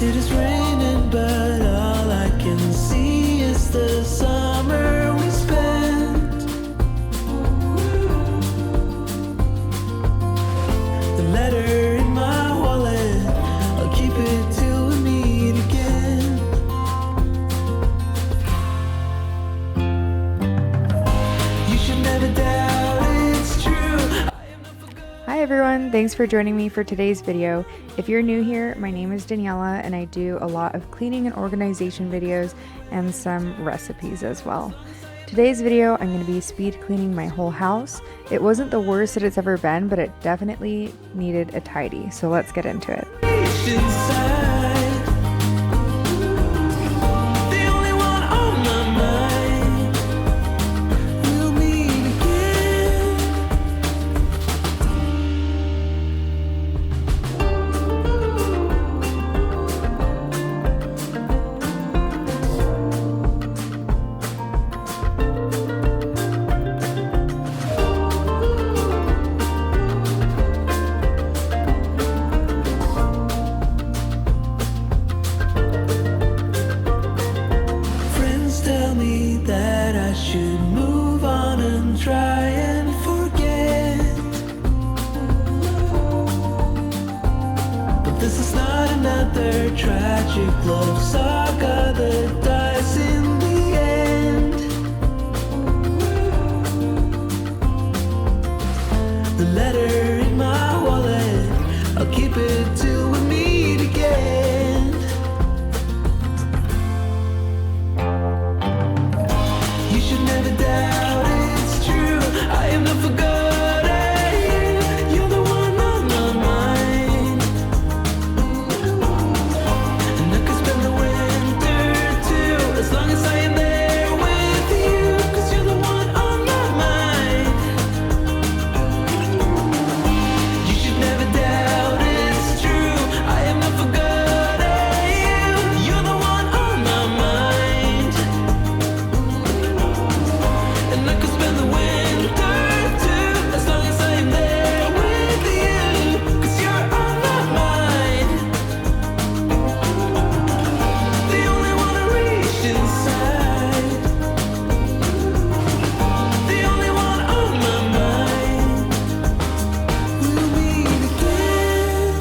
It is raining, but all I can see is the summer we spent. The letter in my wallet, I'll keep it till we meet again. You should never doubt it's true. Hi everyone, thanks for joining me for today's video. If you're new here, my name is Daniela and I do a lot of cleaning and organization videos and some recipes as well. Today's video, I'm going to be speed cleaning my whole house. It wasn't the worst that it's ever been, but it definitely needed a tidy, so let's get into it. Should move on and try and forget, but this is not another tragic love saga that dies in the end. The letter in my wallet, I'll keep it till we meet again. Never doubt it's true. I am not forgotten. You're the one on my mind, and I could spend the winter too, as long as I am there with you, 'cause you're the one on my mind. You should never doubt it's true. I am not forgotten. You're the one on my mind, and I could spend the winter too, as long as I am there with you, 'cause you're on my mind. The only one I reach inside, the only one on my mind. We'll meet again.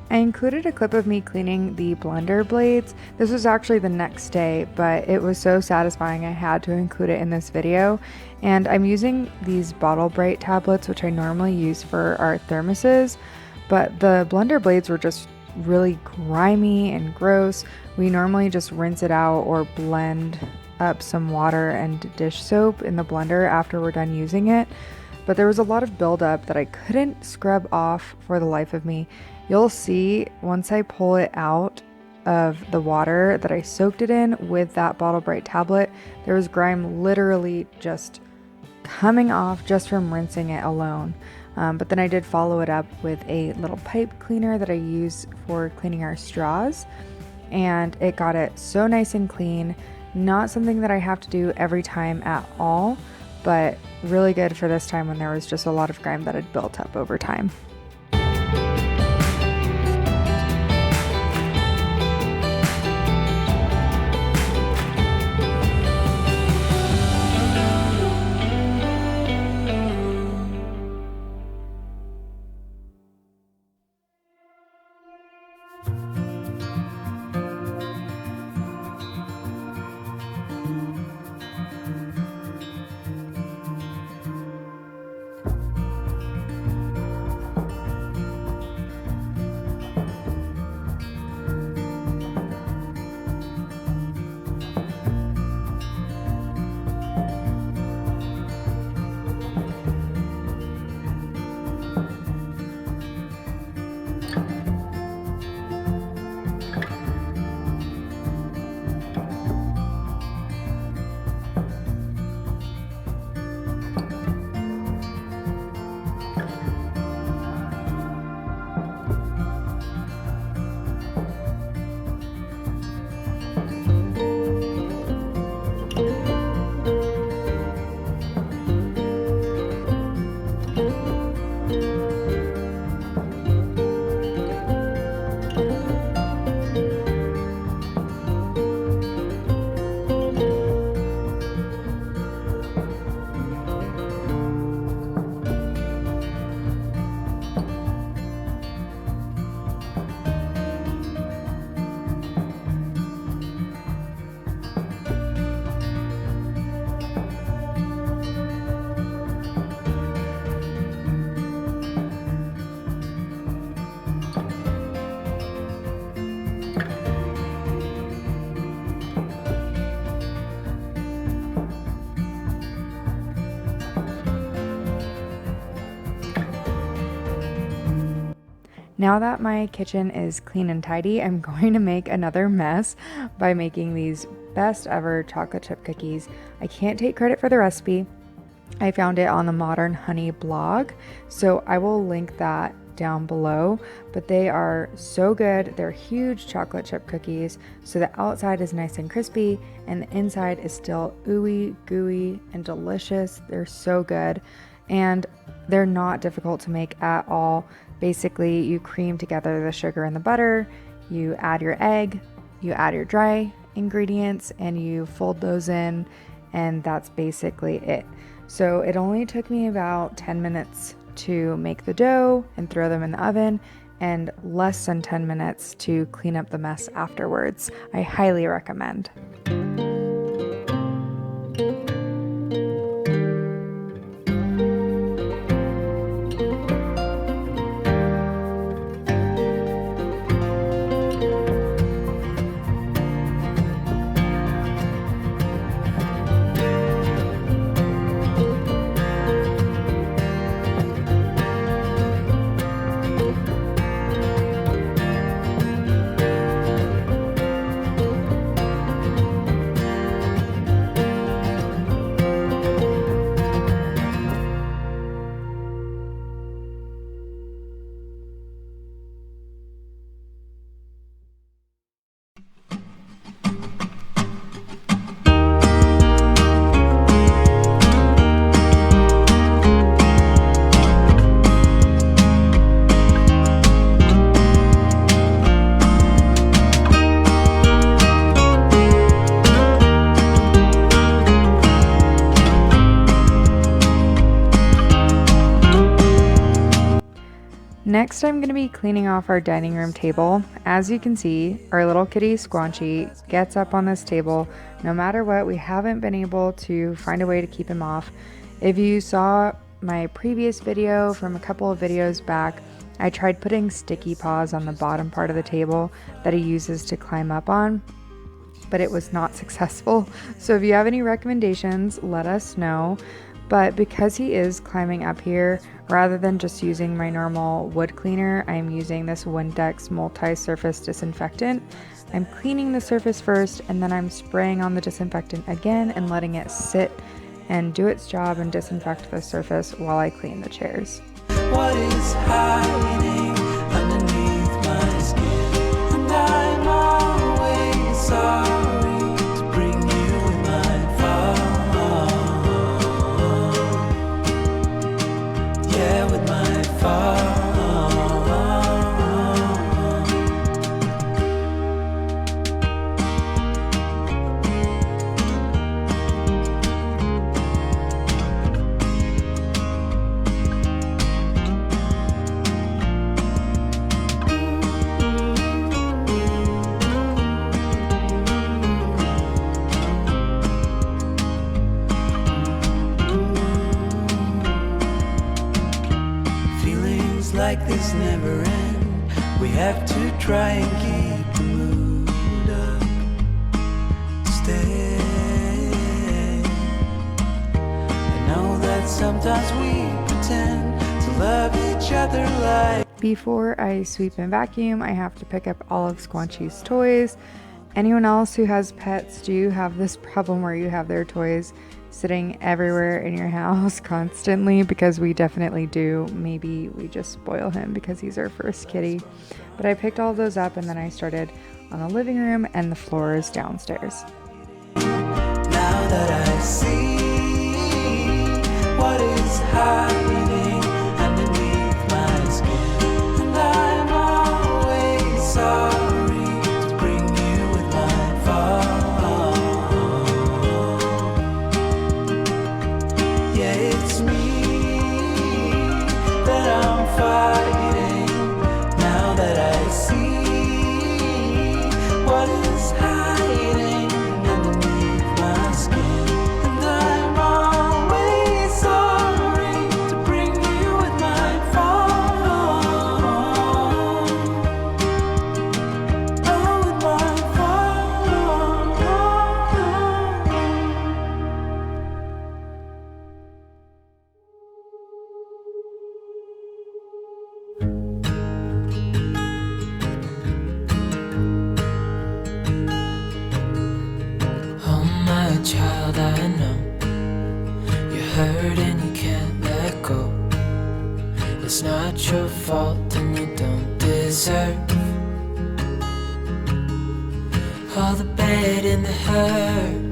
I included a clip of me cleaning the blender blades. This was actually the next day, but it was so satisfying I had to include it in this video. And I'm using these Bottle Bright tablets, which I normally use for our thermoses, but the blender blades were just really grimy and gross. We normally just rinse it out or blend up some water and dish soap in the blender after we're done using it. But there was a lot of buildup that I couldn't scrub off for the life of me. You'll see once I pull it out of the water that I soaked it in with that Bottle Bright tablet, there was grime literally just coming off just from rinsing it alone. But then I did follow it up with a little pipe cleaner that I use for cleaning our straws, and it got it so nice and clean. Not something that I have to do every time at all, but really good for this time when there was just a lot of grime that had built up over time. Now that my kitchen is clean and tidy, I'm going to make another mess by making these best ever chocolate chip cookies. I can't take credit for the recipe. I found it on the Modern Honey blog, so I will link that down below, but they are so good. They're huge chocolate chip cookies, so the outside is nice and crispy and the inside is still ooey gooey and delicious. They're so good, and they're not difficult to make at all. Basically, you cream together the sugar and the butter, you add your egg, you add your dry ingredients, and you fold those in, and that's basically it. So it only took me about 10 minutes to make the dough and throw them in the oven, and less than 10 minutes to clean up the mess afterwards. I highly recommend. Next, I'm going to be cleaning off our dining room table. As you can see, our little kitty Squanchy gets up on this table. No matter what, we haven't been able to find a way to keep him off. If you saw my previous video from a couple of videos back, I tried putting sticky paws on the bottom part of the table that he uses to climb up on, but it was not successful. So if you have any recommendations, let us know. But because he is climbing up here, rather than just using my normal wood cleaner, I'm using this Windex multi-surface disinfectant. I'm cleaning the surface first, and then I'm spraying on the disinfectant again and letting it sit and do its job and disinfect the surface while I clean the chairs. What is hiding underneath my skin? And I'm always sorry to bring you in my fall. Yeah, with my fall. Like this never end. We have to try and keep the mood up. Stay. I know that sometimes we pretend to love each other like. Before I sweep and vacuum, I have to pick up all of Squanchy's toys. Anyone else who has pets, do you have this problem where you have their toys sitting everywhere in your house constantly? Because we definitely do. Maybe we just spoil him because he's our first kitty. But I picked all those up, and then I started on the living room and the floors downstairs. Now that I see what is hiding underneath my skin, and I'm always sorry to bring you with my fall. Yeah, it's me that I'm fighting. Now that I see what is hiding underneath my skin, and I'm always sorry to bring you with my fall. Oh, with my fall. that I know you're hurt and you can't let go. It's not your fault and you don't deserve all the bad and the hurt.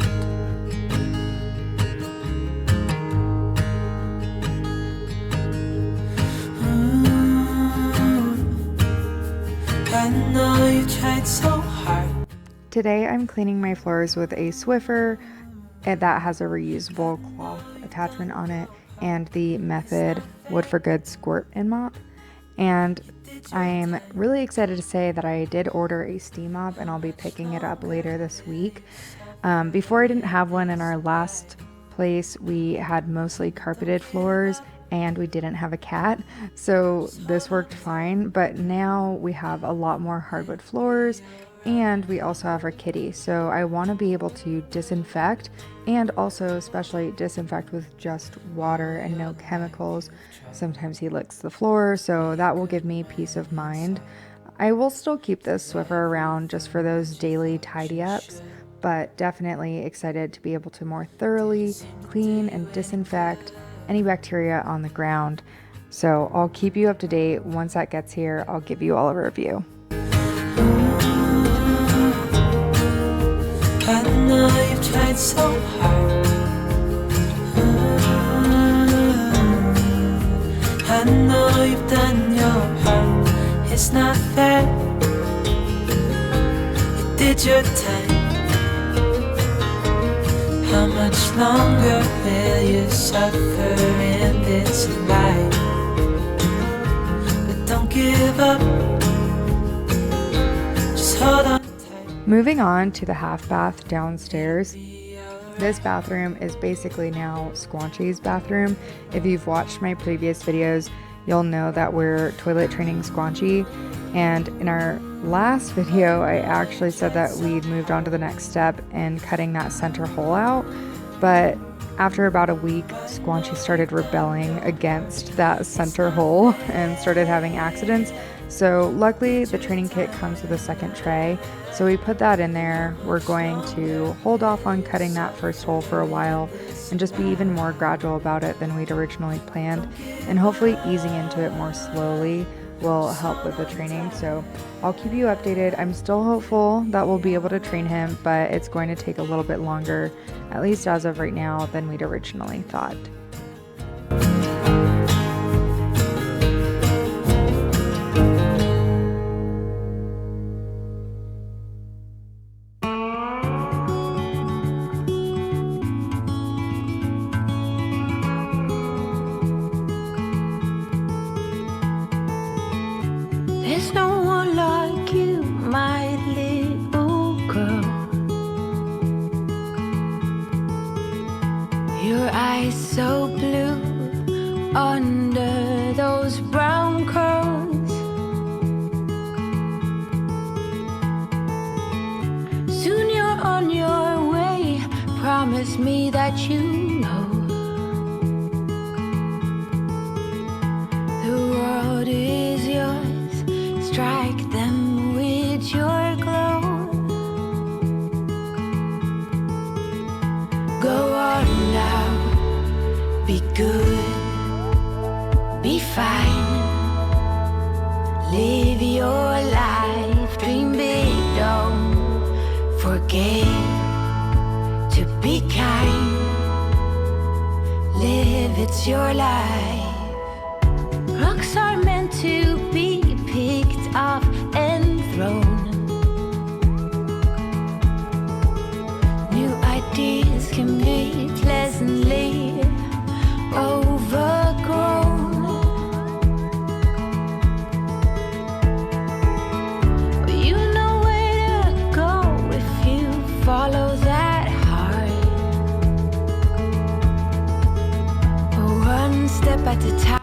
I know you tried so hard. Today I'm cleaning my floors with a Swiffer that has a reusable cloth attachment on it and the Method Wood for Good Squirt and Mop. And I'm really excited to say that I did order a steam mop and I'll be picking it up later this week. Before I didn't have one in our last place, we had mostly carpeted floors and we didn't have a cat, so this worked fine. But now we have a lot more hardwood floors and we also have our kitty, so I want to be able to disinfect and also especially disinfect with just water and no chemicals. Sometimes he licks the floor, so that will give me peace of mind. I will still keep this Swiffer around just for those daily tidy ups, but definitely excited to be able to more thoroughly clean and disinfect any bacteria on the ground. So I'll keep you up to date. Once that gets here, I'll give you all a review. I know you've tried so hard. I know you've done your part. It's not fair. You did your time. How much longer will you suffer in this life? But don't give up. Just hold on. Moving on to the half bath downstairs. This bathroom is basically now Squanchy's bathroom. If you've watched my previous videos, you'll know that we're toilet training Squanchy. And in our last video, I actually said that we'd moved on to the next step in cutting that center hole out. But after about a week, Squanchy started rebelling against that center hole and started having accidents. So luckily the training kit comes with a second tray, so we put that in there. We're going to hold off on cutting that first hole for a while and just be even more gradual about it than we'd originally planned, and hopefully easing into it more slowly will help with the training. So I'll keep you updated. I'm still hopeful that we'll be able to train him, but it's going to take a little bit longer, at least as of right now, than we'd originally thought. There's no one like you, my little girl. Your eyes so blue under those brown curls. Soon you're on your way. Promise me that you know the world is yours. Strike them with your glow. Go on now, be good, be fine. Live your life, dream big, don't forget to be kind. Live, it's your life. Rocks are meant to be picked up and thrown. New ideas can be pleasantly overgrown. But you know where to go if you follow that heart. One step at a time.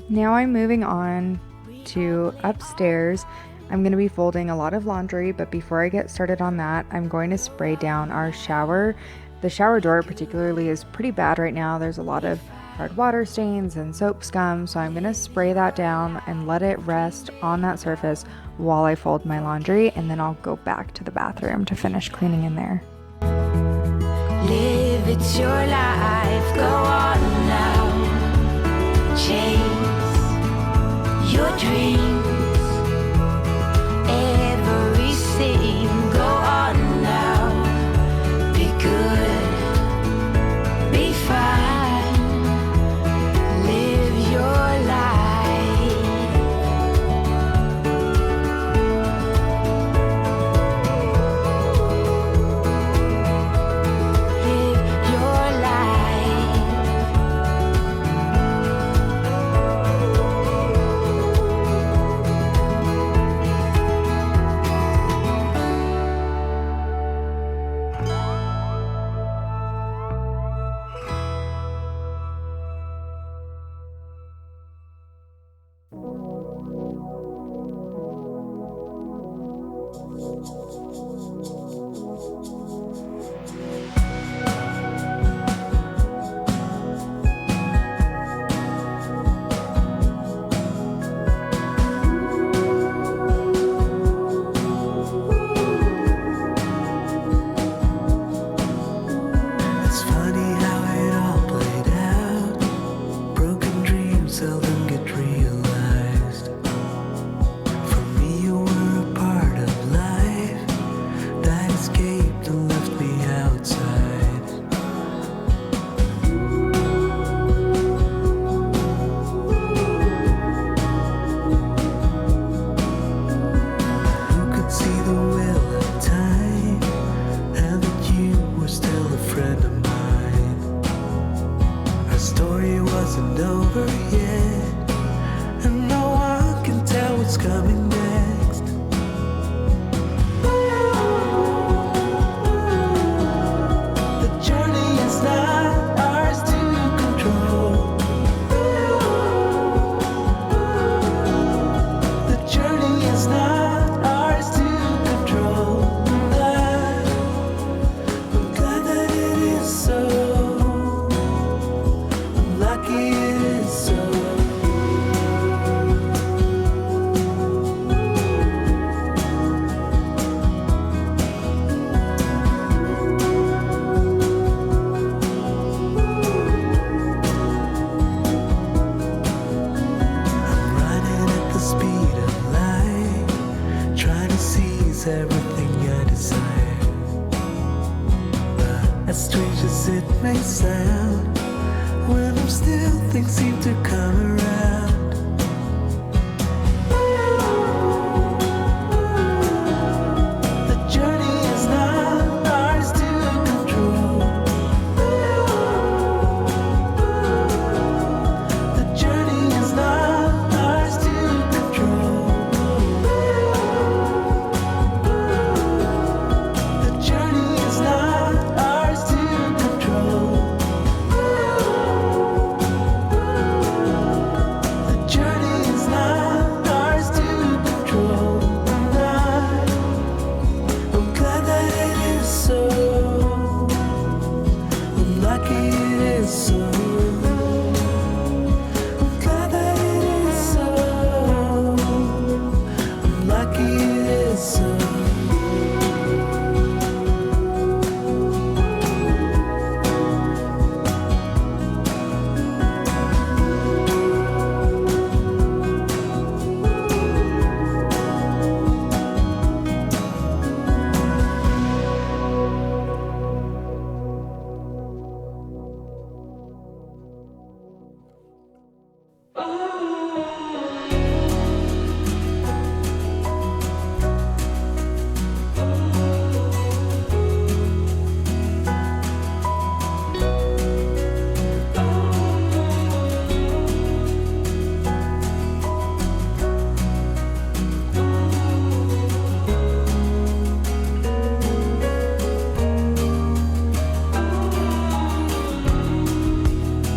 Now I'm moving on to upstairs. I'm going to be folding a lot of laundry, but before I get started on that, I'm going to spray down our shower. The shower door particularly is pretty bad right now. There's a lot of hard water stains and soap scum, so I'm going to spray that down and let it rest on that surface while I fold my laundry, and then I'll go back to the bathroom to finish cleaning in there. Live, it's your life. Go on now. Chase your dreams. Everything. Go on now. Be good. Be fine. Live your life. Live your life. It's funny how it all played out. Broken dreams seldom get realized. For me, you were a part of life that escaped and left me outside. Who could see the will of time, and that you were still a friend of mine? Our story wasn't over yet, and no one can tell what's coming next. The journey is not ours to control. The journey is not ours to control. I'm glad that it is so. I'm lucky it is so. I'm running at the speed of light, trying to seize everything I desire. But as strange as it may sound, when I'm still, things seem to come around. The journey is not ours to control. The journey is not ours to control. The journey is not ours to control. The journey is not ours to control. I'm glad that it is so. I'm lucky it is so. I'm glad that it is so. I'm lucky it is so.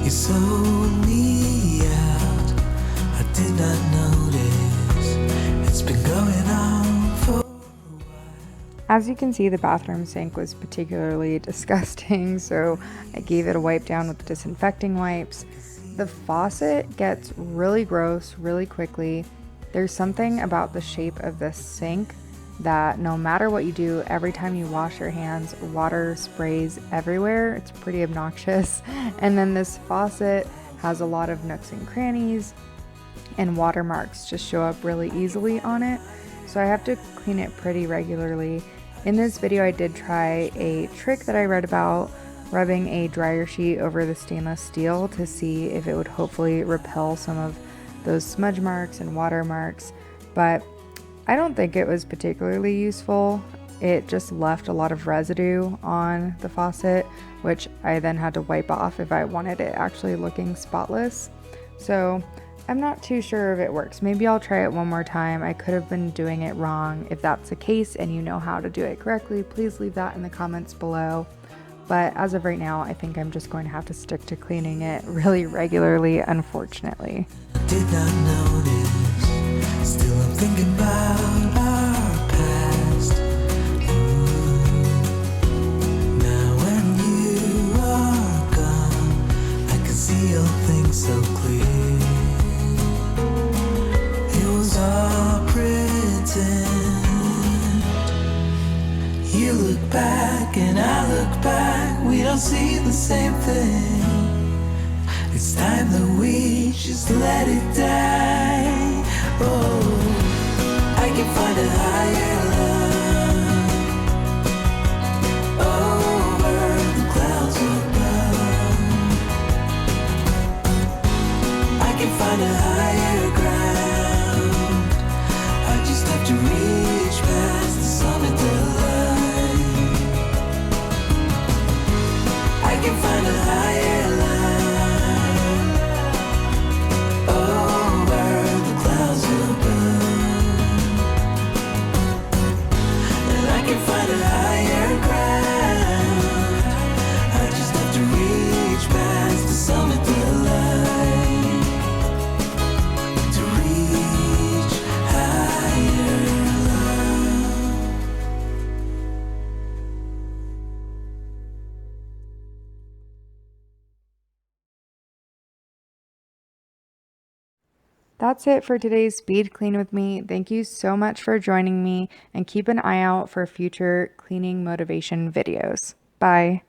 You sold me out. I did not notice. It's been going on for. As you can see, the bathroom sink was particularly disgusting, so I gave it a wipe down with disinfecting wipes. The faucet gets really gross really quickly. There's something about the shape of this sink that no matter what you do, every time you wash your hands, water sprays everywhere. It's pretty obnoxious. And then this faucet has a lot of nooks and crannies, and watermarks just show up really easily on it. So I have to clean it pretty regularly. In this video, I did try a trick that I read about, rubbing a dryer sheet over the stainless steel to see if it would hopefully repel some of those smudge marks and watermarks, but I don't think it was particularly useful. It just left a lot of residue on the faucet, which I then had to wipe off if I wanted it actually looking spotless. So I'm not too sure if it works. Maybe I'll try it one more time. I could have been doing it wrong. If that's the case and you know how to do it correctly, please leave that in the comments below. But as of right now, I think I'm just going to have to stick to cleaning it really regularly, unfortunately. Did not notice. Still I'm thinking about our past. Now when you are gone, I can see all things so clear. It was all pretend. You look back and I look back, we don't see the same thing. It's time that we just let it die. Oh, I can find a higher love over the clouds above. I can find a higher ground. I just have to reach past the summit of light. I can find a higher line over the clouds above, and I can find a higher ground. I just have to reach past the summit of light to reach higher love. That's it for today's speed clean with me. Thank you so much for joining me, and keep an eye out for future cleaning motivation videos. Bye.